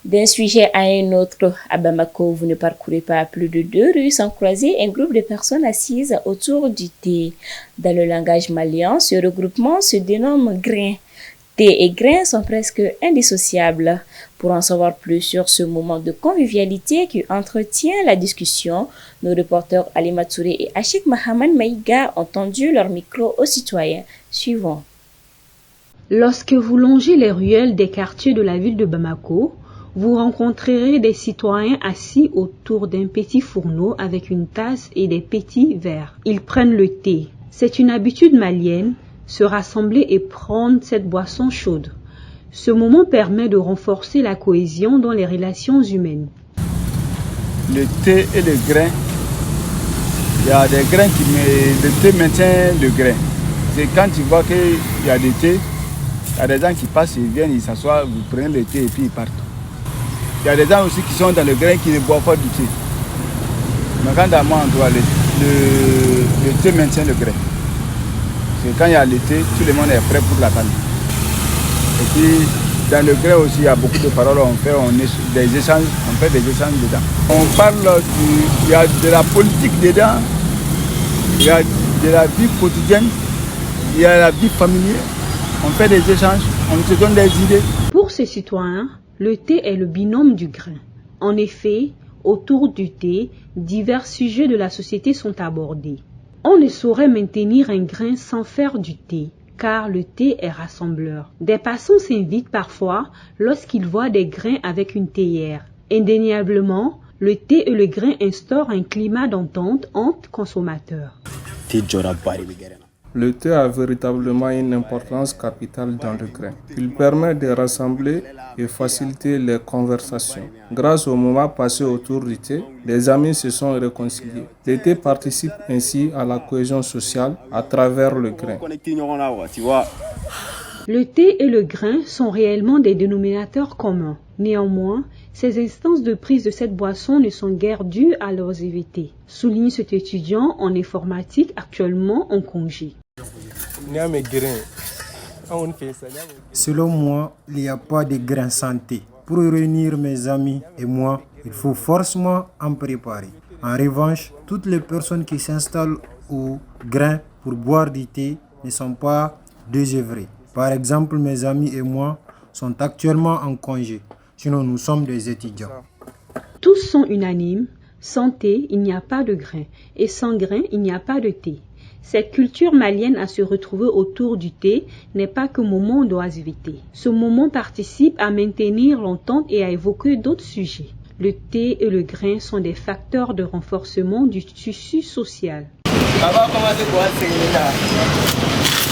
D'un sujet à un autre, à Bamako, vous ne parcourez pas plus de 2 rues sans croiser un groupe de personnes assises autour du thé. Dans le langage malien, ce regroupement se dénomme grain. Thé et grain sont presque indissociables. Pour en savoir plus sur ce moment de convivialité qui entretient la discussion, nos reporters Alima Touré et Achik Mahaman Maïga ont tendu leur micro aux citoyens. Suivons. Lorsque vous longez les ruelles des quartiers de la ville de Bamako, vous rencontrerez des citoyens assis autour d'un petit fourneau avec une tasse et des petits verres. Ils prennent le thé. C'est une habitude malienne, se rassembler et prendre cette boisson chaude. Ce moment permet de renforcer la cohésion dans les relations humaines. Le thé et le grain, il y a des grains le thé maintient le grain. C'est quand tu vois qu'il y a des thés, il y a des gens qui passent, ils viennent, ils s'assoient, vous prenez le thé et puis ils partent. Il y a des gens aussi qui sont dans le grain qui ne boivent pas du thé. Mais quand à moi, on doit le thé maintient le grain. C'est quand il y a le thé, tout le monde est prêt pour l'attendre. Et puis, dans le grain aussi, il y a beaucoup de paroles, on fait des échanges dedans. On parle il y a de la politique dedans, il y a de la vie quotidienne, il y a la vie familiale. On fait des échanges, on se donne des idées. Pour ces citoyens, le thé est le binôme du grain. En effet, autour du thé, divers sujets de la société sont abordés. On ne saurait maintenir un grain sans faire du thé, car le thé est rassembleur. Des passants s'invitent parfois lorsqu'ils voient des grains avec une théière. Indéniablement, le thé et le grain instaurent un climat d'entente entre consommateurs. Le thé a véritablement une importance capitale dans le grain. Il permet de rassembler et faciliter les conversations. Grâce au moment passé autour du thé, les amis se sont réconciliés. Le thé participe ainsi à la cohésion sociale à travers le grain. Le thé et le grain sont réellement des dénominateurs communs. Néanmoins, ces instances de prise de cette boisson ne sont guère dues à leurs invités, souligne cet étudiant en informatique actuellement en congé. Selon moi, il n'y a pas de grain santé. Pour réunir mes amis et moi, il faut forcément en préparer. En revanche, toutes les personnes qui s'installent au grain pour boire du thé ne sont pas désœuvrées. Par exemple, mes amis et moi sont actuellement en congé. Sinon, nous sommes des étudiants. Tous sont unanimes. Sans thé, il n'y a pas de grain. Et sans grain, il n'y a pas de thé. Cette culture malienne à se retrouver autour du thé n'est pas que moment d'oisiveté. Ce moment participe à maintenir l'entente et à évoquer d'autres sujets. Le thé et le grain sont des facteurs de renforcement du tissu social.